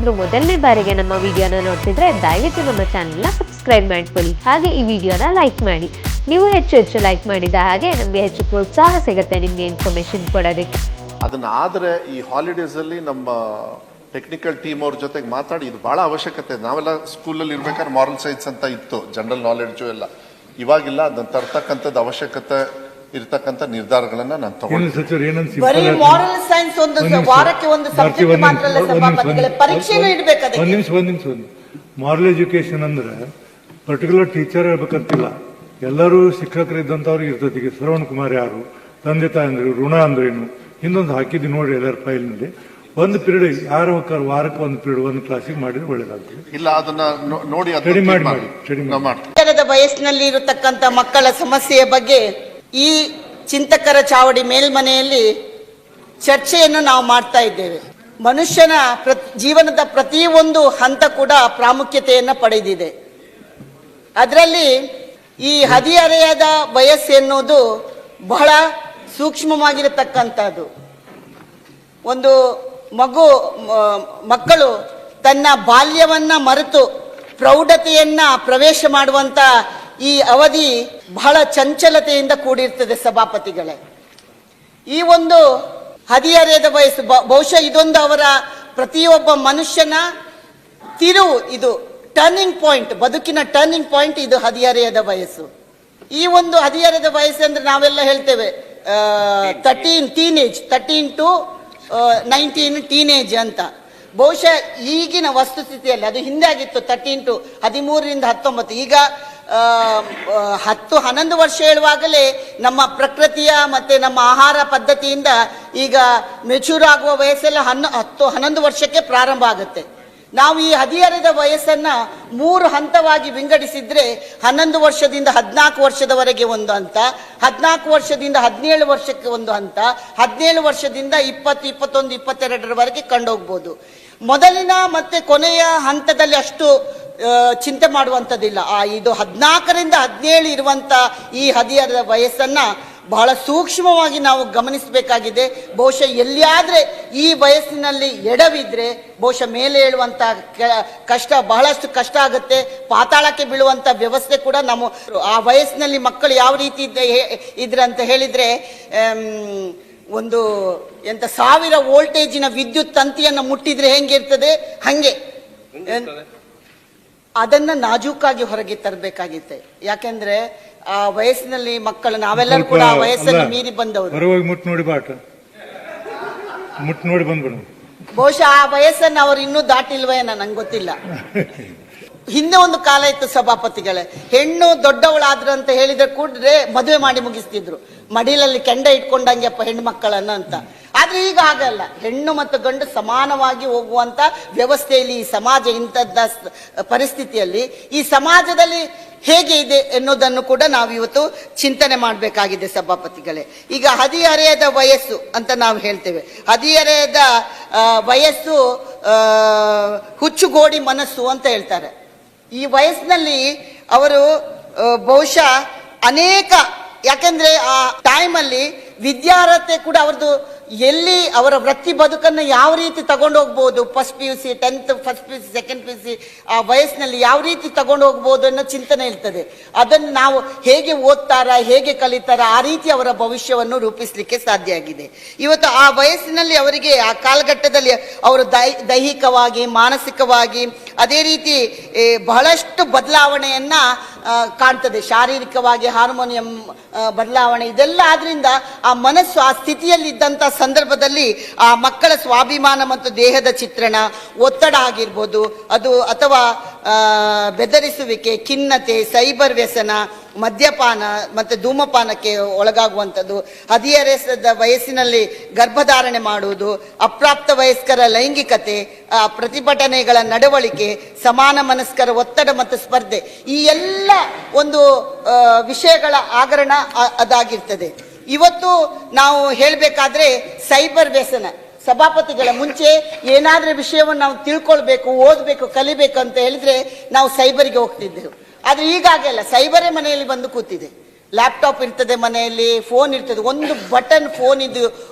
ನೀವೇನಾದರೂ ಮೊದಲನೇ ಬಾರಿಗೆ ನಮ್ಮ ವಿಡಿಯೋನ ನೋಡ್ತಿದ್ರೆ ದಯವಿಟ್ಟು ನಮ್ಮ ಚಾನಲ್ನ ಸಬ್ಸ್ಕ್ರೈಬ್ ಮಾಡ್ಕೊಳ್ಳಿ. ಹಾಗೆ ಈ ವಿಡಿಯೋನ ಲೈಕ್ ಮಾಡಿ. ನೀವು ಹೆಚ್ಚು ಲೈಕ್ ಮಾಡಿದ ಹಾಗೆ ನಮಗೆ ಹೆಚ್ಚು ಪ್ರೋತ್ಸಾಹ ಸಿಗುತ್ತೆ ನಿಮಗೆ ಇನ್ಫಾರ್ಮೇಶನ್ ಕೊಡೋದಕ್ಕೆ. ಅದನ್ನಾದರೆ ಈ ಹಾಲಿಡೇಸಲ್ಲಿ ನಮ್ಮ ಟೆಕ್ನಿಕಲ್ ಟೀಮ್ ಅವ್ರ ಜೊತೆಗೆ ಮಾತಾಡಿ ಇದು ಭಾಳ ಅವಶ್ಯಕತೆ. ನಾವೆಲ್ಲ ಸ್ಕೂಲಲ್ಲಿ ಇರ್ಬೇಕಾದ್ರೆ ಮಾರಲ್ ಸೈನ್ಸ್ ಅಂತ ಇತ್ತು, ಜನರಲ್ ನಾಲೆಡ್ಜು ಎಲ್ಲ. ಇವಾಗಿಲ್ಲ, ಅದನ್ನ ತರ್ತಕ್ಕಂಥದ್ದು ಅವಶ್ಯಕತೆ ಇರ್ತಕ್ಕಂಥ ನಿರ್ಧಾರಗಳನ್ನ ನಾನು ತಗೊಂಡು ಬರೀ ಮಾರಲ್ ಸೈನ್ಸ್ ಒಂದು ವಾರಕ್ಕೆ ಒಂದು ಸಬ್ಜೆಕ್ಟ್ ಮಾತ್ರ ಅಲ್ಲ ಸಭಾಪತಿಗಳೇ, ಪರೀಕ್ಷೆನೂ ಇಡಬೇಕು. ಒಂದು ನಿಮಿಷ ಮಾರಲ್ ಎಜುಕೇಶನ್ ಅಂದ್ರೆ ಪರ್ಟಿಕ್ಯುಲರ್ ಟೀಚರ್ ಹೇಳ್ಬೇಕಂತಿಲ್ಲ, ಎಲ್ಲರೂ ಶಿಕ್ಷಕರಿದ್ದಂಥವ್ರಿಗೆ ಇರ್ತದೆ. ಈಗ ಶ್ರವಣ್ ಕುಮಾರ್ ಯಾರು, ತಂದೆ ತಾಯಿ ಅಂದ್ರೆ ಋಣ ಅಂದ್ರೇನು, ಹಿಂದೊಂದು ಹಾಕಿದ್ದು ನೋಡಿ ಎಲ್ಲರ ಫೈಲ್ನಲ್ಲಿ. ಒಂದು ಪೀರಿಯಡ್ ಯಾರು ವಾರಕ್ಕೆ ಒಂದು ಪೀರಿಯಡ್ ಒಂದು ಕ್ಲಾಸಿಗೆ ಮಾಡಿದ್ರೆ ಒಳ್ಳೇದಾಗ್ತದೆ. ಇಲ್ಲ, ಅದನ್ನ ನೋಡಿ ಸ್ಟಡಿ ಮಾಡಿ. ವಯಸ್ಸಿನಲ್ಲಿ ಇರತಕ್ಕಂತ ಮಕ್ಕಳ ಸಮಸ್ಯೆಯ ಬಗ್ಗೆ ಈ ಚಿಂತಕರ ಚಾವಡಿ ಮೇಲ್ಮನೆಯಲ್ಲಿ ಚರ್ಚೆಯನ್ನು ನಾವು ಮಾಡ್ತಾ ಇದ್ದೇವೆ. ಮನುಷ್ಯನ ಜೀವನದ ಪ್ರತಿಯೊಂದು ಹಂತ ಕೂಡ ಪ್ರಾಮುಖ್ಯತೆಯನ್ನು ಪಡೆದಿದೆ. ಅದರಲ್ಲಿ ಈ ಹದಿಹರೆಯದ ವಯಸ್ಸು ಎನ್ನುವುದು ಬಹಳ ಸೂಕ್ಷ್ಮವಾಗಿರತಕ್ಕಂಥದ್ದು. ಒಂದು ಮಕ್ಕಳು ತನ್ನ ಬಾಲ್ಯವನ್ನ ಮರೆತು ಪ್ರೌಢತೆಯನ್ನ ಪ್ರವೇಶ ಮಾಡುವಂತ ಈ ಅವಧಿ ಬಹಳ ಚಂಚಲತೆಯಿಂದ ಕೂಡಿರ್ತದೆ ಸಭಾಪತಿಗಳೇ. ಈ ಒಂದು ಹದಿಹರೆಯದ ವಯಸ್ಸು ಬಹುಶಃ ಇದೊಂದು ಅವರ ಪ್ರತಿಯೊಬ್ಬ ಮನುಷ್ಯನ ಇದು ಟರ್ನಿಂಗ್ ಪಾಯಿಂಟ್, ಬದುಕಿನ ಟರ್ನಿಂಗ್ ಪಾಯಿಂಟ್ ಇದು ಹದಿಹರೆಯದ ವಯಸ್ಸು. ಈ ಒಂದು ಹದಿಹರೆಯದ ವಯಸ್ಸು ಅಂದ್ರೆ ನಾವೆಲ್ಲ ಹೇಳ್ತೇವೆ 13 to 19 ಟೀನೇಜ್ ಅಂತ. ಬಹುಶಃ ಈಗಿನ ವಸ್ತುಸ್ಥಿತಿಯಲ್ಲಿ ಅದು ಹಿಂದೆ ಆಗಿತ್ತು 13 to 13ರಿಂದ 19. ಈಗ 10-11 ವರ್ಷ ಹೇಳುವಾಗಲೇ ನಮ್ಮ ಪ್ರಕೃತಿಯ ಮತ್ತೆ ನಮ್ಮ ಆಹಾರ ಪದ್ಧತಿಯಿಂದ ಈಗ ಮೆಚೂರ್ ಆಗುವ ವಯಸ್ಸೆಲ್ಲ 10-11 ವರ್ಷಕ್ಕೆ ಪ್ರಾರಂಭ ಆಗುತ್ತೆ. ನಾವು ಈ ಹದಿಹರೆಯದ ವಯಸ್ಸನ್ನ 3 ಹಂತವಾಗಿ ವಿಂಗಡಿಸಿದ್ರೆ 11 ವರ್ಷದಿಂದ 14 ವರ್ಷದವರೆಗೆ ಒಂದು ಹಂತ, 14 ವರ್ಷದಿಂದ 17 ವರ್ಷಕ್ಕೆ ಒಂದು ಹಂತ, 17 ವರ್ಷದಿಂದ 20, 21, 22ರವರೆಗೆ ಕಂಡೋಗ್ಬೋದು. ಮೊದಲಿನ ಮತ್ತೆ ಕೊನೆಯ ಹಂತದಲ್ಲಿ ಅಷ್ಟು ಚಿಂತೆ ಮಾಡುವಂಥದ್ದಿಲ್ಲ. ಇದು 14ರಿಂದ 17 ಇರುವಂತ ಈ ಹದಿಹರೆಯದ ವಯಸ್ಸನ್ನ ಬಹಳ ಸೂಕ್ಷ್ಮವಾಗಿ ನಾವು ಗಮನಿಸಬೇಕಾಗಿದೆ. ಬಹುಶಃ ಎಲ್ಲಿಯಾದ್ರೆ ಈ ವಯಸ್ಸಿನಲ್ಲಿ ಎಡವಿದ್ರೆ ಬಹುಶಃ ಮೇಲೆ ಹೇಳುವಂತ ಬಹಳಷ್ಟು ಕಷ್ಟ ಆಗುತ್ತೆ. ಪಾತಾಳಕ್ಕೆ ಬೀಳುವಂತ ವ್ಯವಸ್ಥೆ ಕೂಡ ನಮ್ಮ ಆ ವಯಸ್ಸಿನಲ್ಲಿ ಮಕ್ಕಳು ಯಾವ ರೀತಿ ಇದ್ರೆ ಅಂತ ಹೇಳಿದ್ರೆ ಒಂದು 1000 ವೋಲ್ಟೇಜಿನ ವಿದ್ಯುತ್ ತಂತಿಯನ್ನು ಮುಟ್ಟಿದ್ರೆ ಹೆಂಗಿರ್ತದೆ ಹಂಗೆ ಅದನ್ನ ನಾಜೂಕಾಗಿ ಹೊರಗೆ ತರಬೇಕಾಗಿತ್ತೆ. ಯಾಕೆಂದ್ರೆ ಆ ವಯಸ್ಸಿನಲ್ಲಿ ಮಕ್ಕಳು ನಾವೆಲ್ಲರೂ ಕೂಡ ಆ ವಯಸ್ಸನ್ನು ಮೀರಿ ಬಂದವರು. ಬಹುಶಃ ಆ ವಯಸ್ಸನ್ನು ಅವರು ಇನ್ನೂ ದಾಟಿಲ್ವೇನ ನಂಗೆ ಗೊತ್ತಿಲ್ಲ. ಹಿಂದೆ ಒಂದು ಕಾಲ ಇತ್ತು ಸಭಾಪತಿಗಳೇ, ಹೆಣ್ಣು ದೊಡ್ಡವಳಾದ್ರು ಅಂತ ಹೇಳಿದ್ರೆ ಕೂಡ್ರೆ ಮದುವೆ ಮಾಡಿ ಮುಗಿಸ್ತಿದ್ರು, ಮಡಿಲಲ್ಲಿ ಕೆಂಡ ಇಟ್ಕೊಂಡಂಗೆಪ್ಪ ಹೆಣ್ಣು ಮಕ್ಕಳನ್ನ ಅಂತ. ಆದ್ರೆ ಈಗ ಆಗಲ್ಲ, ಹೆಣ್ಣು ಮತ್ತು ಗಂಡು ಸಮಾನವಾಗಿ ಹೋಗುವಂತ ವ್ಯವಸ್ಥೆಯಲ್ಲಿ ಈ ಸಮಾಜ ಇಂಥದ್ದ ಪರಿಸ್ಥಿತಿಯಲ್ಲಿ ಈ ಸಮಾಜದಲ್ಲಿ ಹೇಗೆ ಇದೆ ಎನ್ನುವುದನ್ನು ಕೂಡ ನಾವು ಇವತ್ತು ಚಿಂತನೆ ಮಾಡಬೇಕಾಗಿದೆ ಸಭಾಪತಿಗಳೇ. ಈಗ ಹದಿಹರೆಯದ ವಯಸ್ಸು ಅಂತ ನಾವು ಹೇಳ್ತೇವೆ. ಹದಿಹರೆಯದ ವಯಸ್ಸು ಹುಚ್ಚುಗೋಡಿ ಮನಸ್ಸು ಅಂತ ಹೇಳ್ತಾರೆ. ಈ ವಯಸ್ಸಿನಲ್ಲಿ ಅವರು ಬಹುಶಃ ಅನೇಕ, ಯಾಕೆಂದ್ರೆ ಆ ಟೈಮಲ್ಲಿ ವಿದ್ಯಾರ್ಹತೆ ಕೂಡ ಅವ್ರದ್ದು ಎಲ್ಲಿ ಅವರ ವೃತ್ತಿ ಬದುಕನ್ನು ಯಾವ ರೀತಿ ತಗೊಂಡು ಹೋಗ್ಬೋದು, first PUC 10th first PUC second PUC ಆ ವಯಸ್ಸಿನಲ್ಲಿ ಯಾವ ರೀತಿ ತಗೊಂಡು ಹೋಗ್ಬೋದು ಅನ್ನೋ ಚಿಂತನೆ ಇರ್ತದೆ. ಅದನ್ನು ನಾವು ಹೇಗೆ ಓದ್ತಾರ, ಹೇಗೆ ಕಲಿತಾರ, ಆ ರೀತಿ ಅವರ ಭವಿಷ್ಯವನ್ನು ರೂಪಿಸಲಿಕ್ಕೆ ಸಾಧ್ಯ ಆಗಿದೆ. ಇವತ್ತು ಆ ವಯಸ್ಸಿನಲ್ಲಿ ಅವರಿಗೆ ಆ ಕಾಲಘಟ್ಟದಲ್ಲಿ ಅವರು ದೈಹಿಕವಾಗಿ ಮಾನಸಿಕವಾಗಿ ಅದೇ ರೀತಿ ಬಹಳಷ್ಟು ಬದಲಾವಣೆಯನ್ನ ಕಾಣ್ತದೆ. ಶಾರೀರಿಕವಾಗಿ ಹಾರ್ಮೋನಿಯಂ ಬದಲಾವಣೆ ಇದೆಲ್ಲ ಆದ್ರಿಂದ ಆ ಮನಸ್ಸು ಆ ಸ್ಥಿತಿಯಲ್ಲಿ ಇದ್ದಂತ ಸಂದರ್ಭದಲ್ಲಿ ಆ ಮಕ್ಕಳ ಸ್ವಾಭಿಮಾನ ಮತ್ತು ದೇಹದ ಚಿತ್ರಣ, ಒತ್ತಡ ಆಗಿರ್ಬೋದು ಅದು, ಅಥವಾ ಬೆದರಿಸುವಿಕೆ, ಖಿನ್ನತೆ, ಸೈಬರ್ ವ್ಯಸನ, ಮದ್ಯಪಾನ ಮತ್ತು ಧೂಮಪಾನಕ್ಕೆ ಒಳಗಾಗುವಂಥದ್ದು, ಹದಿಹರೆಯದ ವಯಸ್ಸಿನಲ್ಲಿ ಗರ್ಭಧಾರಣೆ ಮಾಡುವುದು, ಅಪ್ರಾಪ್ತ ವಯಸ್ಕರ ಲೈಂಗಿಕತೆ, ಪ್ರತಿಭಟನೆಗಳ ನಡವಳಿಕೆ, ಸಮಾನ ಮನಸ್ಕರ ಒತ್ತಡ ಮತ್ತು ಸ್ಪರ್ಧೆ, ಈ ಎಲ್ಲ ಒಂದು ವಿಷಯಗಳ ಆಗರಣ ಅದಾಗಿರ್ತದೆ. ಇವತ್ತು ನಾವು ಹೇಳಬೇಕಾದ್ರೆ ಸೈಬರ್ ವ್ಯಸನ, ಸಭಾಪತಿಗಳ ಮುಂಚೆ ಏನಾದ್ರೂ ವಿಷಯವನ್ನು ನಾವು ತಿಳ್ಕೊಳ್ಬೇಕು, ಓದಬೇಕು, ಕಲಿಬೇಕು ಅಂತ ಹೇಳಿದ್ರೆ ನಾವು ಸೈಬರ್ಗೆ ಹೋಗ್ತಿದ್ದೆವು. ಆದ್ರೆ ಈಗಾಗಲ್ಲ, ಸೈಬರೇ ಮನೆಯಲ್ಲಿ ಬಂದು ಕೂತಿದೆ. ಲ್ಯಾಪ್ಟಾಪ್ ಇರ್ತದೆ ಮನೆಯಲ್ಲಿ, ಫೋನ್ ಇರ್ತದೆ, ಒಂದು ಬಟನ್ ಫೋನ್ ಇದು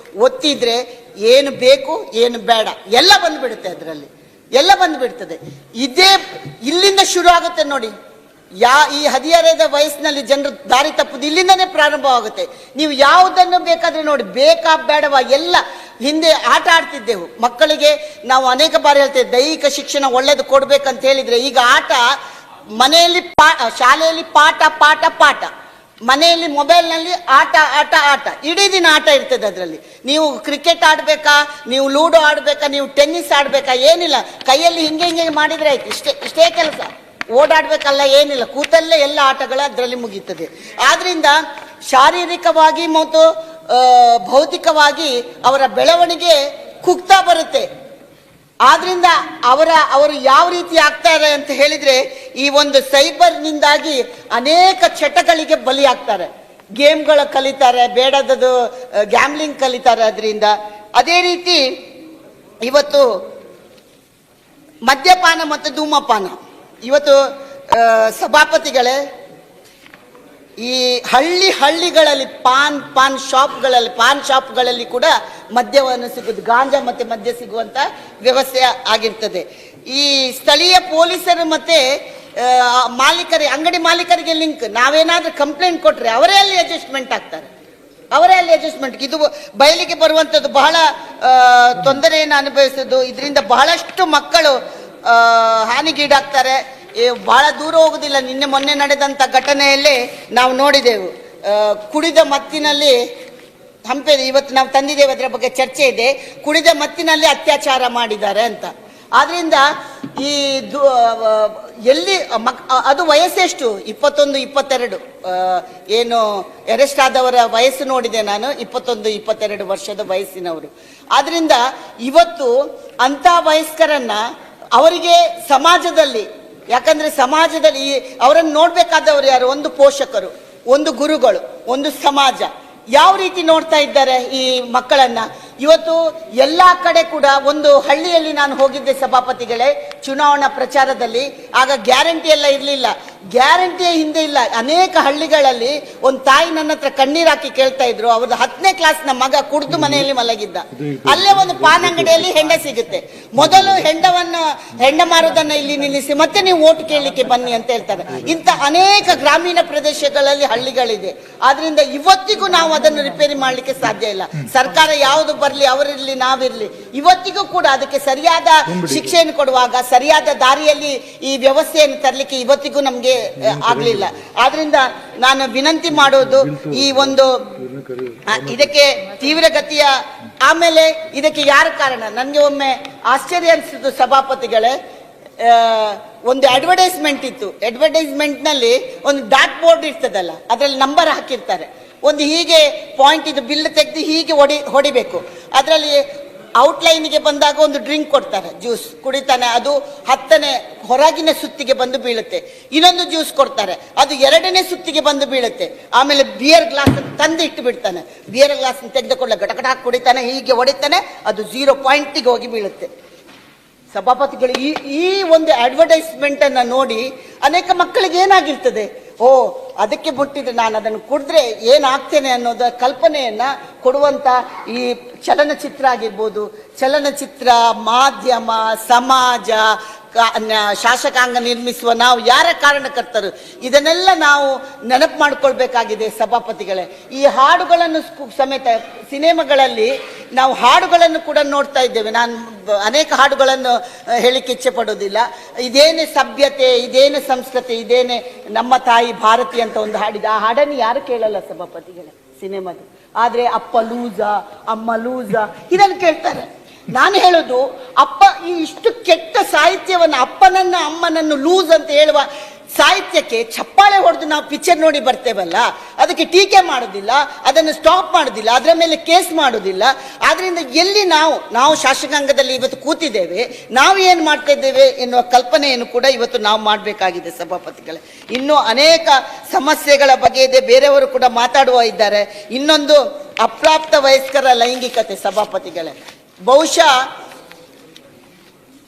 ಒತ್ತಿದ್ರೆ ಏನು ಬೇಕು ಏನು ಬೇಡ ಎಲ್ಲ ಬಂದ್ಬಿಡುತ್ತೆ ಅದರಲ್ಲಿ. ಎಲ್ಲ ಬಂದ್ಬಿಡ್ತದೆ. ಇದೇ ಇಲ್ಲಿಂದ ಶುರು ಆಗುತ್ತೆ ನೋಡಿ. ಈ ಹದಿಹರೆಯದ ವಯಸ್ಸಿನಲ್ಲಿ ಜನರು ದಾರಿ ತಪ್ಪುದು ಇಲ್ಲಿಂದನೇ ಪ್ರಾರಂಭವಾಗುತ್ತೆ. ನೀವು ಯಾವುದನ್ನು ಬೇಕಾದ್ರೆ ನೋಡಿ, ಬೇಕಾ ಬೇಡವಾ ಎಲ್ಲ. ಹಿಂದೆ ಆಟ ಆಡ್ತಿದ್ದೆವು, ಮಕ್ಕಳಿಗೆ ನಾವು ಅನೇಕ ಬಾರಿ ಹೇಳ್ತೇವೆ ದೈಹಿಕ ಶಿಕ್ಷಣ ಒಳ್ಳೇದು ಕೊಡ್ಬೇಕಂತ ಹೇಳಿದ್ರೆ, ಈಗ ಆಟ ಮನೆಯಲ್ಲಿ ಶಾಲೆಯಲ್ಲಿ ಪಾಠ ಪಾಠ ಪಾಠ, ಮನೆಯಲ್ಲಿ ಮೊಬೈಲ್ನಲ್ಲಿ ಆಟ ಆಟ ಆಟ, ಇಡೀ ದಿನ ಆಟ ಇರ್ತದೆ. ಅದರಲ್ಲಿ ನೀವು ಕ್ರಿಕೆಟ್ ಆಡ್ಬೇಕಾ, ನೀವು ಲೂಡೋ ಆಡ್ಬೇಕಾ, ನೀವು ಟೆನ್ನಿಸ್ ಆಡ್ಬೇಕಾ, ಏನಿಲ್ಲ, ಕೈಯಲ್ಲಿ ಹಿಂಗೆ ಹಿಂಗೆ ಮಾಡಿದ್ರೆ ಆಯ್ತು, ಇಷ್ಟೇ ಕೆಲಸ. ಓಡಾಡ್ಬೇಕಲ್ಲ, ಏನಿಲ್ಲ, ಕೂತಲ್ಲೇ ಎಲ್ಲ ಆಟಗಳು ಅದರಲ್ಲಿ ಮುಗೀತದೆ. ಆದ್ರಿಂದ ಶಾರೀರಿಕವಾಗಿ ಮತ್ತು ಭೌತಿಕವಾಗಿ ಅವರ ಬೆಳವಣಿಗೆ ಕುಗ್ತಾ ಬರುತ್ತೆ. ಆದ್ರಿಂದ ಅವರು ಯಾವ ರೀತಿ ಆಗ್ತಾರೆ ಅಂತ ಹೇಳಿದ್ರೆ, ಈ ಒಂದು ಸೈಬರ್ನಿಂದಾಗಿ ಅನೇಕ ಚಟಗಳಿಗೆ ಬಲಿಯಾಗ್ತಾರೆ. ಗೇಮ್ಗಳ ಕಲಿತಾರೆ, ಬೇಡದದು ಗ್ಯಾಮ್ಲಿಂಗ್ ಕಲಿತಾರೆ ಅದರಿಂದ. ಅದೇ ರೀತಿ ಇವತ್ತು ಮದ್ಯಪಾನ ಮತ್ತು ಧೂಮಪಾನ, ಇವತ್ತು ಸಭಾಪತಿಗಳೇ, ಈ ಹಳ್ಳಿಗಳಲ್ಲಿ ಪಾನ್ ಶಾಪ್ಗಳಲ್ಲಿ ಕೂಡ ಮದ್ಯವನ್ನು ಸಿಗುದು, ಗಾಂಜಾ ಮತ್ತೆ ಮದ್ಯ ಸಿಗುವಂತ ವ್ಯವಸ್ಥೆ ಆಗಿರ್ತದೆ. ಈ ಸ್ಥಳೀಯ ಪೊಲೀಸರು ಮತ್ತೆ ಅಂಗಡಿ ಮಾಲೀಕರಿಗೆ ಲಿಂಕ್, ನಾವೇನಾದ್ರೂ ಕಂಪ್ಲೇಂಟ್ ಕೊಟ್ರೆ ಅವರೇ ಅಲ್ಲಿ ಅಡ್ಜಸ್ಟ್ಮೆಂಟ್ ಆಗ್ತಾರೆ, ಅವರೇ ಅಲ್ಲಿ ಅಡ್ಜಸ್ಟ್ಮೆಂಟ್. ಇದು ಬಯಲಿಗೆ ಬರುವಂತದ್ದು, ಬಹಳ ತೊಂದರೆಯನ್ನು ಅನುಭವಿಸೋದು. ಇದರಿಂದ ಬಹಳಷ್ಟು ಮಕ್ಕಳು ಹಾನಿಗೀಡಾಗ್ತಾರೆ. ಬಹಳ ದೂರ ಹೋಗುದಿಲ್ಲ, ಮೊನ್ನೆ ನಡೆದಂತ ಘಟನೆಯಲ್ಲಿ ನಾವು ನೋಡಿದೆವು. ಕುಡಿದ ಮತ್ತಿನಲ್ಲಿ ಹಂಪೆ, ಇವತ್ತು ನಾವು ತಂದಿದ್ದೇವೆ, ಅದರ ಬಗ್ಗೆ ಚರ್ಚೆ ಇದೆ. ಕುಡಿದ ಮತ್ತಿನಲ್ಲಿ ಅತ್ಯಾಚಾರ ಮಾಡಿದ್ದಾರೆ ಅಂತ. ಆದ್ರಿಂದ ಈ ಎಲ್ಲಿ ಅದು ವಯಸ್ಸೆಷ್ಟು, 21, 22, ಏನು ಅರೆಸ್ಟ್ ಆದವರ ವಯಸ್ಸು ನೋಡಿದೆ ನಾನು, 21, 22 ವರ್ಷದ ವಯಸ್ಸಿನವರು. ಆದ್ರಿಂದ ಇವತ್ತು ಅಂತ ವಯಸ್ಕರನ್ನ ಅವರಿಗೆ ಸಮಾಜದಲ್ಲಿ, ಯಾಕಂದ್ರೆ ಸಮಾಜದಲ್ಲಿ ಅವರನ್ನು ನೋಡ್ಬೇಕಾದವರು ಯಾರು? ಒಂದು ಪೋಷಕರು, ಒಂದು ಗುರುಗಳು, ಒಂದು ಸಮಾಜ. ಯಾವ ರೀತಿ ನೋಡ್ತಾ ಇದ್ದಾರೆ ಈ ಮಕ್ಕಳನ್ನ? ಇವತ್ತು ಎಲ್ಲಾ ಕಡೆ ಕೂಡ, ಒಂದು ಹಳ್ಳಿಯಲ್ಲಿ ನಾನು ಹೋಗಿದ್ದೆ ಸಭಾಪತಿಗಳೇ, ಚುನಾವಣಾ ಪ್ರಚಾರದಲ್ಲಿ. ಆಗ ಗ್ಯಾರಂಟಿ ಎಲ್ಲ ಇರಲಿಲ್ಲ, ಗ್ಯಾರಂಟಿಯ ಹಿಂದೆ ಇಲ್ಲ. ಅನೇಕ ಹಳ್ಳಿಗಳಲ್ಲಿ ಒಂದು ತಾಯಿ ನನ್ನ ಹತ್ರ ಕಣ್ಣೀರ್ ಹಾಕಿ ಕೇಳ್ತಾ ಇದ್ರು, ಅವ್ರದ್ದು 10ನೇ ಕ್ಲಾಸ್ನ ಮಗ ಕುಡಿದು ಮನೆಯಲ್ಲಿ ಮಲಗಿದ್ದ. ಅಲ್ಲೇ ಒಂದು ಪಾನ್ ಅಂಗಡಿಯಲ್ಲಿ ಹೆಂಡ ಸಿಗುತ್ತೆ, ಮೊದಲು ಹೆಂಡ ಮಾರೋದನ್ನ ಇಲ್ಲಿ ನಿಲ್ಲಿಸಿ ಮತ್ತೆ ನೀವು ಓಟ್ ಕೇಳಲಿಕ್ಕೆ ಬನ್ನಿ ಅಂತ ಹೇಳ್ತಾರೆ. ಇಂಥ ಅನೇಕ ಗ್ರಾಮೀಣ ಪ್ರದೇಶಗಳಲ್ಲಿ ಹಳ್ಳಿಗಳಿದೆ. ಆದ್ರಿಂದ ಇವತ್ತಿಗೂ ನಾವು ಅದನ್ನು ರಿಪೇರಿ ಮಾಡ್ಲಿಕ್ಕೆ ಸಾಧ್ಯ ಇಲ್ಲ. ಸರ್ಕಾರ ಯಾವುದು ಬರ್ಲಿ, ಅವರಿರ್ಲಿ ನಾವಿರ್ಲಿ, ಇವತ್ತಿಗೂ ಕೂಡ ಅದಕ್ಕೆ ಸರಿಯಾದ ಶಿಕ್ಷೆಯನ್ನು ಕೊಡುವಾಗ ಸರಿಯಾದ ದಾರಿಯಲ್ಲಿ ಈ ವ್ಯವಸ್ಥೆಯನ್ನು ತರಲಿಕ್ಕೆ ಇವತ್ತಿಗೂ ನಮ್ಗೆ ಆಗ್ಲಿಲ್ಲ. ಆದ್ರಿಂದ ನಾನು ವಿನಂತಿ ಮಾಡೋದು, ಈ ಒಂದು ಇದಕ್ಕೆ ತೀವ್ರಗತಿಯ, ಆಮೇಲೆ ಇದಕ್ಕೆ ಯಾರು ಕಾರಣ? ನನ್ಗೆ ಒಮ್ಮೆ ಆಶ್ಚರ್ಯ ಅನಿಸಿದ್ದು ಸಭಾಪತಿಗಳೇ, ಒಂದು ಅಡ್ವರ್ಟೈಸ್ಮೆಂಟ್ ಇತ್ತು. ಅಡ್ವರ್ಟೈಸ್ಮೆಂಟ್ ನಲ್ಲಿ ಒಂದು ಡಾಟ್ ಬೋರ್ಡ್ ಇರ್ತದಲ್ಲ, ಅದರಲ್ಲಿ ನಂಬರ್ ಹಾಕಿರ್ತಾರೆ. ಒಂದು ಹೀಗೆ ಪಾಯಿಂಟ್, ಇದು ಬಿಲ್ ತೆಗೆದು ಹೀಗೆ ಹೊಡಿಬೇಕು. ಅದರಲ್ಲಿ ಔಟ್ಲೈನ್ಗೆ ಬಂದಾಗ ಒಂದು ಡ್ರಿಂಕ್ ಕೊಡ್ತಾರೆ, ಜ್ಯೂಸ್ ಕುಡಿತಾನೆ, ಅದು 10ನೇ ಹೊರಗಿನ ಸುತ್ತಿಗೆ ಬಂದು ಬೀಳುತ್ತೆ. ಇನ್ನೊಂದು ಜ್ಯೂಸ್ ಕೊಡ್ತಾರೆ, ಅದು 2ನೇ ಸುತ್ತಿಗೆ ಬಂದು ಬೀಳುತ್ತೆ. ಆಮೇಲೆ ಬಿಯರ್ ಗ್ಲಾಸ್ ತಂದು ಇಟ್ಟು ಬಿಡ್ತಾನೆ, ಬಿಯರ್ ಗ್ಲಾಸ್ ತೆಗೆದುಕೊಳ್ಳ ಗಟಗಟ ಕುಡಿತಾನೆ, ಹೀಗೆ ಹೊಡಿತಾನೆ, ಅದು 0 ಪಾಯಿಂಟಿಗೆ ಹೋಗಿ ಬೀಳುತ್ತೆ. ಸಭಾಪತಿಗಳು, ಈ ಒಂದು ಅಡ್ವರ್ಟೈಸ್ಮೆಂಟ್ ಅನ್ನ ನೋಡಿ ಅನೇಕ ಮಕ್ಕಳಿಗೆ ಏನಾಗಿರ್ತದೆ, ಓ ಅದಕ್ಕೆ ಮುಟ್ಟಿದ್ರೆ ನಾನು ಅದನ್ನು ಕುಡಿದ್ರೆ ಏನಾಗ್ತೇನೆ ಅನ್ನೋದ ಕಲ್ಪನೆಯನ್ನ ಕೊಡುವಂತ ಈ ಚಲನಚಿತ್ರ ಆಗಿರ್ಬೋದು, ಚಲನಚಿತ್ರ ಮಾಧ್ಯಮ, ಸಮಾಜ, ಶಾಸಕಾಂಗ ನಿರ್ಮಿಸುವ ನಾವು ಯಾರ ಕಾರಣಕರ್ತರು, ಇದನ್ನೆಲ್ಲ ನಾವು ನೆನಪು ಮಾಡ್ಕೊಳ್ಬೇಕಾಗಿದೆ ಸಭಾಪತಿಗಳೇ. ಈ ಹಾಡುಗಳನ್ನು ಸಮೇತ ಸಿನಿಮಾಗಳಲ್ಲಿ ನಾವು ಹಾಡುಗಳನ್ನು ಕೂಡ ನೋಡ್ತಾ ಇದ್ದೇವೆ. ನಾನು ಅನೇಕ ಹಾಡುಗಳನ್ನು ಹೇಳಿಕ್ಕೆ ಇಚ್ಛೆ ಪಡೋದಿಲ್ಲ. ಇದೇನೆ ಸಭ್ಯತೆ, ಇದೇನೆ ಸಂಸ್ಕೃತಿ, ಇದೇನೆ ನಮ್ಮ ತಾಯಿ ಭಾರತಿ ಅಂತ ಒಂದು ಹಾಡಿದೆ. ಆ ಹಾಡನ್ನು ಯಾರು ಕೇಳಲ್ಲ ಸಭಾಪತಿಗಳೇ ಸಿನಿಮಾದ. ಆದ್ರೆ ಅಪ್ಪ ಲೂಸ, ಅಮ್ಮ ಲೂಸ, ಇದನ್ನು ಕೇಳ್ತಾರೆ. ನಾನು ಹೇಳೋದು, ಅಪ್ಪ ಈ ಇಷ್ಟು ಕೆಟ್ಟ ಸಾಹಿತ್ಯವನ್ನು, ಅಪ್ಪನನ್ನ ಅಮ್ಮನನ್ನು ಲೂಸ್ ಅಂತ ಹೇಳುವ ಸಾಹಿತ್ಯಕ್ಕೆ ಚಪ್ಪಾಳೆ ಹೊಡೆದು ನಾವು ಪಿಕ್ಚರ್ ನೋಡಿ ಬರ್ತೇವಲ್ಲ, ಅದಕ್ಕೆ ಟೀಕೆ ಮಾಡೋದಿಲ್ಲ, ಅದನ್ನು ಸ್ಟಾಪ್ ಮಾಡೋದಿಲ್ಲ, ಅದರ ಮೇಲೆ ಕೇಸ್ ಮಾಡೋದಿಲ್ಲ. ಆದ್ರಿಂದ ಎಲ್ಲಿ ನಾವು ಶಾಸಕಾಂಗದಲ್ಲಿ ಇವತ್ತು ಕೂತಿದ್ದೇವೆ, ನಾವು ಏನು ಮಾಡ್ತಾ ಇದ್ದೇವೆ ಎನ್ನುವ ಕಲ್ಪನೆಯನ್ನು ಕೂಡ ಇವತ್ತು ನಾವು ಮಾಡಬೇಕಾಗಿದೆ ಸಭಾಪತಿಗಳೇ. ಇನ್ನೂ ಅನೇಕ ಸಮಸ್ಯೆಗಳ ಬಗ್ಗೆ ಇದೆ, ಬೇರೆಯವರು ಕೂಡ ಮಾತಾಡುವ ಇದ್ದಾರೆ. ಇನ್ನೊಂದು ಅಪ್ರಾಪ್ತ ವಯಸ್ಕರ ಲೈಂಗಿಕತೆ ಸಭಾಪತಿಗಳೇ. ಬಹುಶಃ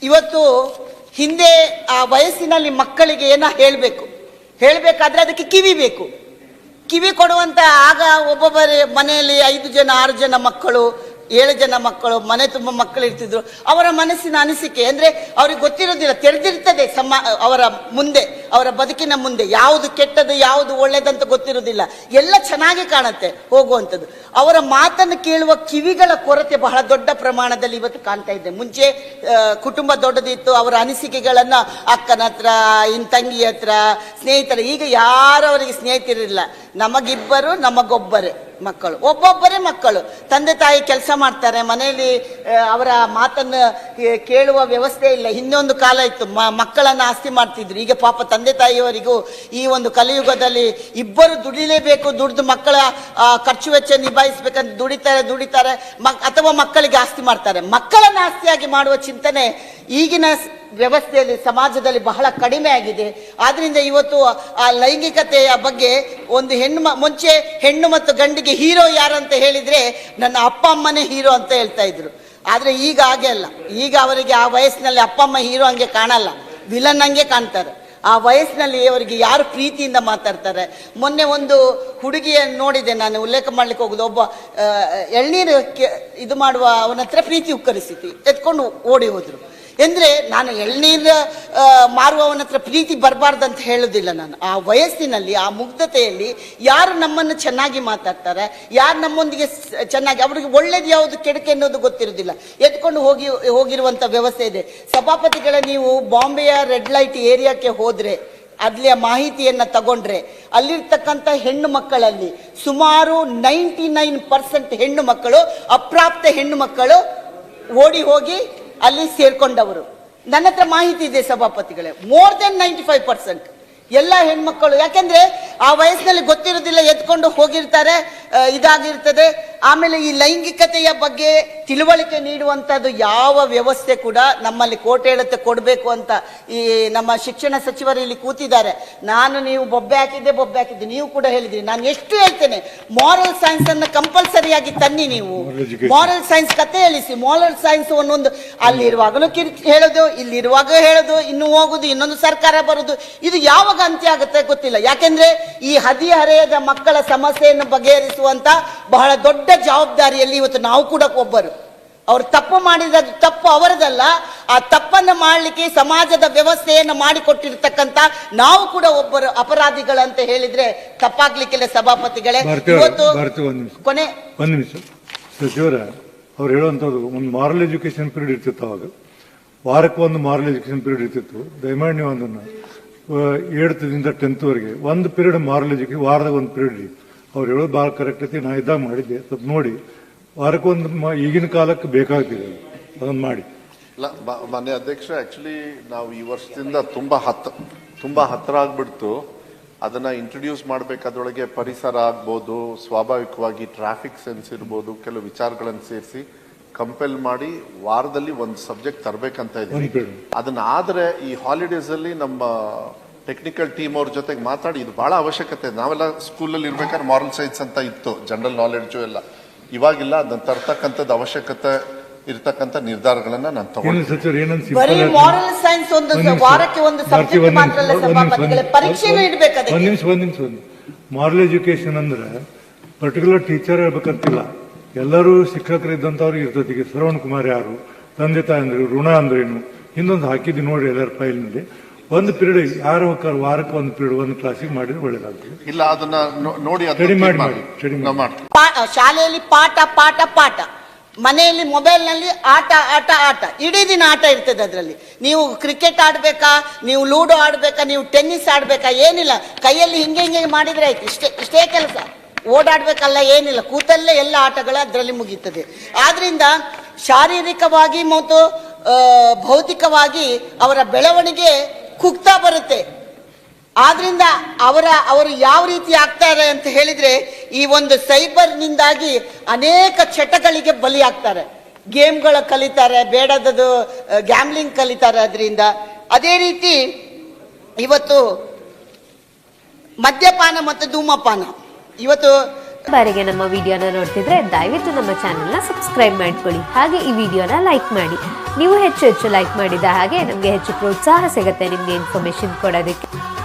ಇವತ್ತು ಹಿಂದೆ ಆ ವಯಸ್ಸಿನಲ್ಲಿ ಮಕ್ಕಳಿಗೆ ಏನ ಹೇಳಬೇಕಾದ್ರೆ ಅದಕ್ಕೆ ಕಿವಿ ಬೇಕು. ಕಿವಿ ಕೊಡುವಂತ, ಆಗ ಒಬ್ಬೊಬ್ಬರ ಮನೆಯಲ್ಲಿ 5 ಜನ 6 ಜನ ಮಕ್ಕಳು 7 ಜನ ಮಕ್ಕಳು, ಮನೆ ತುಂಬ ಮಕ್ಕಳು ಇರ್ತಿದ್ರು. ಅವರ ಮನಸ್ಸಿನ ಅನಿಸಿಕೆ ಅಂದ್ರೆ ಅವ್ರಿಗೆ ಗೊತ್ತಿರೋದಿಲ್ಲ, ತೆರೆದಿರ್ತದೆ ಅವರ ಮುಂದೆ, ಅವರ ಬದುಕಿನ ಮುಂದೆ ಯಾವುದು ಕೆಟ್ಟದ್ದು ಯಾವುದು ಒಳ್ಳೇದಂತ ಗೊತ್ತಿರೋದಿಲ್ಲ, ಎಲ್ಲ ಚೆನ್ನಾಗಿ ಕಾಣುತ್ತೆ ಹೋಗುವಂಥದ್ದು. ಅವರ ಮಾತನ್ನು ಕೇಳುವ ಕಿವಿಗಳ ಕೊರತೆ ಬಹಳ ದೊಡ್ಡ ಪ್ರಮಾಣದಲ್ಲಿ ಇವತ್ತು ಕಾಣ್ತಾ ಇದೆ. ಮುಂಚೆ ಕುಟುಂಬ ದೊಡ್ಡದಿತ್ತು, ಅವರ ಅನಿಸಿಕೆಗಳನ್ನ ಅಕ್ಕನ ಹತ್ರ, ತಂಗಿ ಹತ್ರ, ಸ್ನೇಹಿತರ, ಈಗ ಯಾರವರಿಗೆ ಸ್ನೇಹಿತರಿಲ್ಲ. ನಮಗಿಬ್ಬರು ನಮಗೊಬ್ಬರೇ ಮಕ್ಕಳು, ಒಬ್ಬೊಬ್ಬರೇ ಮಕ್ಕಳು. ತಂದೆ ತಾಯಿ ಕೆಲಸ ಮಾಡ್ತಾರೆ, ಮನೆಯಲ್ಲಿ ಅವರ ಮಾತನ್ನು ಕೇಳುವ ವ್ಯವಸ್ಥೆ ಇಲ್ಲ. ಹಿಂದೊಂದು ಕಾಲ ಇತ್ತು, ಮಕ್ಕಳನ್ನ ಆಸ್ತಿ ಮಾಡ್ತಿದ್ರು. ಈಗ ಪಾಪ ತಂದೆ ತಾಯಿಯವರಿಗೂ ಈ ಒಂದು ಕಲಿಯುಗದಲ್ಲಿ ಇಬ್ಬರು ದುಡಿಲೇಬೇಕು, ದುಡಿದು ಮಕ್ಕಳ ಖರ್ಚು ವೆಚ್ಚ ನಿಭಾಯಿಸಬೇಕಂತ ದುಡಿತಾರೆ ಅಥವಾ ಮಕ್ಕಳಿಗೆ ಆಸ್ತಿ ಮಾಡ್ತಾರೆ. ಮಕ್ಕಳನ್ನ ಆಸ್ತಿಯಾಗಿ ಮಾಡುವ ಚಿಂತನೆ ಈಗಿನ ವ್ಯವಸ್ಥೆಯಲ್ಲಿ ಸಮಾಜದಲ್ಲಿ ಬಹಳ ಕಡಿಮೆ ಆಗಿದೆ. ಆದ್ರಿಂದ ಇವತ್ತು ಆ ಲೈಂಗಿಕತೆಯ ಬಗ್ಗೆ ಒಂದು ಮುಂಚೆ ಹೆಣ್ಣು ಮತ್ತು ಗಂಡಿಗೆ ಹೀರೋ ಯಾರಂತ ಹೇಳಿದ್ರೆ ನನ್ನ ಅಪ್ಪ ಅಮ್ಮನೇ ಹೀರೋ ಅಂತ ಹೇಳ್ತಾ ಇದ್ರು. ಆದ್ರೆ ಈಗ ಹಾಗೆ ಅಲ್ಲ. ಈಗ ಅವರಿಗೆ ಆ ವಯಸ್ಸಿನಲ್ಲಿ ಅಪ್ಪ ಅಮ್ಮ ಹೀರೋ ಹಂಗೆ ಕಾಣಲ್ಲ, ವಿಲನ್ ಹಂಗೆ ಕಾಣ್ತಾರೆ. ಆ ವಯಸ್ಸಿನಲ್ಲಿ ಅವರಿಗೆ ಯಾರು ಪ್ರೀತಿಯಿಂದ ಮಾತಾಡ್ತಾರೆ. ಮೊನ್ನೆ ಒಂದು ಹುಡುಗಿಯನ್ನು ನೋಡಿದೆ ನಾನು, ಉಲ್ಲೇಖ ಮಾಡ್ಲಿಕ್ಕೆ ಹೋಗುದು. ಒಬ್ಬ ಎಳ್ನೀರು ಇದು ಮಾಡುವ ಅವನ ಹತ್ರ ಪ್ರೀತಿ ಉಕ್ಕರಿಸಿತು, ಎತ್ಕೊಂಡು ಓಡಿ ಹೋದ್ರು. ಅಂದ್ರೆ ನಾನು ಎಳ್ನೀರು ಮಾರುವವನ ಹತ್ರ ಪ್ರೀತಿ ಬರಬಾರ್ದಂತ ಹೇಳುದಿಲ್ಲ ನಾನು. ಆ ವಯಸ್ಸಿನಲ್ಲಿ, ಆ ಮುಗ್ಧತೆಯಲ್ಲಿ ಯಾರು ನಮ್ಮನ್ನು ಚೆನ್ನಾಗಿ ಮಾತಾಡ್ತಾರೆ, ಯಾರು ನಮ್ಮೊಂದಿಗೆ ಚೆನ್ನಾಗಿ, ಅವ್ರಿಗೆ ಒಳ್ಳೇದು ಯಾವುದು ಕೆಡುಕು ಎನ್ನುವುದು ಗೊತ್ತಿರುವುದಿಲ್ಲ, ಎತ್ಕೊಂಡು ಹೋಗಿರುವಂತ ವ್ಯವಸ್ಥೆ ಇದೆ. ಸಭಾಪತಿಗಳ, ನೀವು ಬಾಂಬೆಯ ರೆಡ್ ಲೈಟ್ ಏರಿಯಾಕ್ಕೆ ಹೋದ್ರೆ, ಅಲ್ಲಿಯ ಮಾಹಿತಿಯನ್ನ ತಗೊಂಡ್ರೆ ಅಲ್ಲಿರ್ತಕ್ಕಂಥ ಹೆಣ್ಣು ಮಕ್ಕಳಲ್ಲಿ ಸುಮಾರು 99% ಹೆಣ್ಣು ಮಕ್ಕಳು, ಅಪ್ರಾಪ್ತ ಹೆಣ್ಣು ಮಕ್ಕಳು ಓಡಿ ಹೋಗಿ ಅಲ್ಲಿ ಸೇರ್ಕೊಂಡವರು. ನನ್ನ ಹತ್ರ ಮಾಹಿತಿ ಇದೆ ಸಭಾಪತಿಗಳೇ, ಮೋರ್ ದೆನ್ 95% ಎಲ್ಲ ಹೆಣ್ಮಕ್ಕಳು. ಯಾಕೆಂದ್ರೆ ಆ ವಯಸ್ಸಿನಲ್ಲಿ ಗೊತ್ತಿರೋದಿಲ್ಲ, ಎತ್ಕೊಂಡು ಹೋಗಿರ್ತಾರೆ, ಇದಾಗಿರ್ತದೆ. ಆಮೇಲೆ ಈ ಲೈಂಗಿಕತೆಯ ಬಗ್ಗೆ ತಿಳುವಳಿಕೆ ನೀಡುವಂತದ್ದು ಯಾವ ವ್ಯವಸ್ಥೆ ಕೂಡ ನಮ್ಮಲ್ಲಿ ಕೋಟೆ ಹೇಳುತ್ತೆ ಕೊಡಬೇಕು ಅಂತ ಈ ನಮ್ಮ ಶಿಕ್ಷಣ ಸಚಿವರು ಇಲ್ಲಿ ಕೂತಿದ್ದಾರೆ. ನೀವು ಬೊಬ್ಬೆ ಹಾಕಿದ್ದೆ, ನೀವು ಕೂಡ ಹೇಳಿದ್ರಿ. ನಾನು ಎಷ್ಟು ಹೇಳ್ತೇನೆ, ಮಾರಲ್ ಸೈನ್ಸ್ ಅನ್ನ ಕಂಪಲ್ಸರಿಯಾಗಿ ತನ್ನಿ. ನೀವು ಮಾರಲ್ ಸೈನ್ಸ್ ಕತೆ ಹೇಳಿಸಿ. ಮಾರಲ್ ಸೈನ್ಸ್ ಒಂದೊಂದು ಅಲ್ಲಿರುವಾಗಲೂ ಹೇಳೋದು, ಇಲ್ಲಿರುವಾಗ ಹೇಳೋದು, ಇನ್ನು ಹೋಗುದು, ಇನ್ನೊಂದು ಸರ್ಕಾರ ಬರುದು, ಇದು ಯಾವಾಗ ಅಂತ್ಯ ಆಗುತ್ತೆ ಗೊತ್ತಿಲ್ಲ. ಯಾಕೆಂದ್ರೆ ಈ ಹದಿಹರೆಯದ ಮಕ್ಕಳ ಸಮಸ್ಯೆಯನ್ನು ಬಗೆಹರಿಸುವಂತ ಬಹಳ ದೊಡ್ಡ ಜವಾಬ್ದಾರಿಯಲ್ಲಿ ಇವತ್ತು ನಾವು ಕೂಡ ಒಬ್ಬರು. ಅವರು ತಪ್ಪು ಮಾಡಿದ ತಪ್ಪು ಅವರದಲ್ಲ, ಆ ತಪ್ಪನ್ನು ಮಾಡಲಿಕ್ಕೆ ಸಮಾಜದ ವ್ಯವಸ್ಥೆಯನ್ನು ಮಾಡಿಕೊಟ್ಟಿರ್ತಕ್ಕಂಥ ನಾವು ಕೂಡ ಒಬ್ಬರು ಅಪರಾಧಿಗಳಂತ ಹೇಳಿದ್ರೆ ತಪ್ಪಾಗ್ಲಿಕ್ಕಿಲ್ಲ ಸಭಾಪತಿಗಳೇ. ಇವತ್ತು ಕೊನೆ ಒಂದು ನಿಮಿಷ ಸಚಿವರ ಅವ್ರು ಹೇಳುವಂಥದ್ದು ಒಂದು ಮಾರಲ್ ಎಜುಕೇಶನ್ ಪೀರಿಯಡ್ ಇರ್ತಿತ್ತು. ಅವಾಗ ವಾರಕ್ಕೆ ಒಂದು ಮಾರಲ್ ಎಜುಕೇಶನ್ ಪೀರಿಯಡ್ ಇರ್ತಿತ್ತು. ದಯಮಾಡಿ ನೀವು ಅದನ್ನು 7th ದಿಂದ 10th ವರೆಗೆ ಒಂದು ಪೀರಿಯಡ್ ಮಾರಲ್ ಎಜುಕೇಶನ್, ವಾರದಾಗ ಒಂದು ಪೀರಿಯಡ್. ಅವ್ರು ಹೇಳೋದು ಭಾಳ ಕರೆಕ್ಟ್ ಐತಿ. ನಾ ಇದ್ದಾಗ ಮಾಡಿದ್ದೆ, ಸ್ವಲ್ಪ ನೋಡಿ ವಾರಕ್ಕೊಂದು ಈಗಿನ ಕಾಲಕ್ಕೆ ಬೇಕಾಗ್ತಿದೆ, ಅದನ್ನು ಮಾಡಿ. ಮಾನ್ಯ ಅಧ್ಯಕ್ಷ, ಆಕ್ಚುಲಿ ನಾವು ಈ ವರ್ಷದಿಂದ ತುಂಬಾ ಹತ್ರ ಆಗ್ಬಿಡ್ತು. ಅದನ್ನ ಇಂಟ್ರೊಡ್ಯೂಸ್ ಮಾಡ್ಬೇಕಾದ್ರೊಳಗೆ ಪರಿಸರ ಆಗ್ಬೋದು, ಸ್ವಾಭಾವಿಕವಾಗಿ ಟ್ರಾಫಿಕ್ ಸೆನ್ಸ್ ಇರ್ಬೋದು, ಕೆಲವು ವಿಚಾರಗಳನ್ನು ಸೇರಿಸಿ ಕಂಪೆಲ್ ಮಾಡಿ ವಾರದಲ್ಲಿ ಒಂದು ಸಬ್ಜೆಕ್ಟ್ ತರಬೇಕಂತ ಇದ್ದೀವಿ. ಅದನ್ನ ಆದ್ರೆ ಈ ಹಾಲಿಡೇಸ್ ಅಲ್ಲಿ ನಮ್ಮ ಟೆಕ್ನಿಕಲ್ ಟೀಮ್ ಅವ್ರ ಜೊತೆಗೆ ಮಾತಾಡಿ ಇದು ಬಹಳ ಅವಶ್ಯಕತೆ. ನಾವೆಲ್ಲ ಸ್ಕೂಲಲ್ಲಿ ಇರ್ಬೇಕಾದ್ರೆ ಮಾರಲ್ ಸೈನ್ಸ್ ಅಂತ ಇತ್ತು, ಜನರಲ್ ನಾಲೆಡ್ಜು ಎಲ್ಲ. ಇವಾಗಿಲ್ಲ, ಅದನ್ನ ತರ್ತಕ್ಕಂಥದ್ದು ಅವಶ್ಯಕತೆ ಇರ್ತಕ್ಕಂಥ ನಿರ್ಧಾರಗಳನ್ನ ನಾನು ತಗೊಂಡು ಬರೀ ಮಾರಲ್ ಸೈನ್ಸ್ ಒಂದು ವಾರಕ್ಕೆ ಒಂದು ಸಬ್ಜೆಕ್ಟ್ ಮಾತ್ರ ಅಲ್ಲ ಸಭಾಪತಿಗಳೇ, ಪರೀಕ್ಷೆನೂ ಇಡಬೇಕು. ಒಂದ್ ನಿಮಿಷ ಮಾರಲ್ ಎಜುಕೇಶನ್ ಅಂದ್ರೆ ಪರ್ಟಿಕ್ಯುಲರ್ ಟೀಚರ್ ಹೇಳ್ಬೇಕಂತಿಲ್ಲ, ಎಲ್ಲರೂ ಶಿಕ್ಷಕರಿದ್ದಂಥವ್ರಿಗೆ ಇರ್ತದೆ. ಈಗ ಶ್ರವಣ್ ಕುಮಾರ್ ಯಾರು, ತಂದೆ ತಾಯಿ ಅಂದ್ರೆ ಋಣ ಅಂದ್ರೇನು, ಇನ್ನೊಂದು ಹಾಕಿದ್ವಿ ನೋಡಿ ಎಲ್ಲರ ಫೈಲ್ನಲ್ಲಿ. ಒಂದು ಪೀರಿಯಡ್ ಯಾರು ವಾರಕ್ಕೆ ಒಂದು ಪೀರಿಯಡ್ ಒಂದು ಕ್ಲಾಸಿಗೆ ಮಾಡಿದ್ರೆ ಒಳ್ಳೇದಾಗ್ತದೆ. ಇಲ್ಲ, ಅದನ್ನ ನೋಡಿ ಶಾಲೆಯಲ್ಲಿ ಪಾಠ, ಮನೆಯಲ್ಲಿ ಮೊಬೈಲ್ ನಲ್ಲಿ ಆಟ, ಇಡೀ ದಿನ ಆಟ ಇರ್ತದೆ. ಅದರಲ್ಲಿ ನೀವು ಕ್ರಿಕೆಟ್ ಆಡ್ಬೇಕಾ, ನೀವು ಲೂಡೋ ಆಡ್ಬೇಕಾ, ನೀವು ಟೆನ್ನಿಸ್ ಆಡ್ಬೇಕಾ, ಏನಿಲ್ಲ. ಕೈಯಲ್ಲಿ ಹಿಂಗೆ ಮಾಡಿದ್ರೆ ಆಯ್ತು, ಇಷ್ಟೇ ಕೆಲಸ. ಓಡಾಡ್ಬೇಕಲ್ಲ, ಏನಿಲ್ಲ, ಕೂತಲ್ಲೇ ಎಲ್ಲ ಆಟಗಳು ಅದರಲ್ಲಿ ಮುಗೀತದೆ. ಆದ್ರಿಂದ ಶಾರೀರಿಕವಾಗಿ ಮತ್ತು ಭೌತಿಕವಾಗಿ ಅವರ ಬೆಳವಣಿಗೆ ಕುಗ್ತಾ ಬರುತ್ತೆ. ಆದ್ರಿಂದ ಅವರು ಯಾವ ರೀತಿ ಆಗ್ತಾರೆ ಅಂತ ಹೇಳಿದ್ರೆ, ಈ ಒಂದು ಸೈಬರ್ ನಿಂದಾಗಿ ಅನೇಕ ಚಟಗಳಿಗೆ ಬಲಿಯಾಗ್ತಾರೆ. ಗೇಮ್ಗಳ ಕಲಿತಾರೆ, ಬೇಡದದು ಗ್ಯಾಮ್ಲಿಂಗ್ ಕಲಿತಾರೆ ಅದರಿಂದ. ಅದೇ ರೀತಿ ಇವತ್ತು ಮದ್ಯಪಾನ ಮತ್ತು ಧೂಮಪಾನ ಇವತ್ತು ಬಾರಿಗೆ ನಮ್ಮ ವಿಡಿಯೋನ ನೋಡ್ತಿದ್ರೆ ದಯವಿಟ್ಟು ನಮ್ಮ ಚಾನೆಲ್ನ ಸಬ್ಸ್ಕ್ರೈಬ್ ಮಾಡ್ಕೊಳ್ಳಿ. ಹಾಗೆ ಈ ವಿಡಿಯೋನ ಲೈಕ್ ಮಾಡಿ. ನೀವು ಹೆಚ್ಚು ಲೈಕ್ ಮಾಡಿದ ಹಾಗೆ ನಮಗೆ ಹೆಚ್ಚು ಪ್ರೋತ್ಸಾಹ ಸಿಗುತ್ತೆ ನಿಮಗೆ ಇನ್ಫಾರ್ಮೇಶನ್ ಕೊಡೋದಕ್ಕೆ.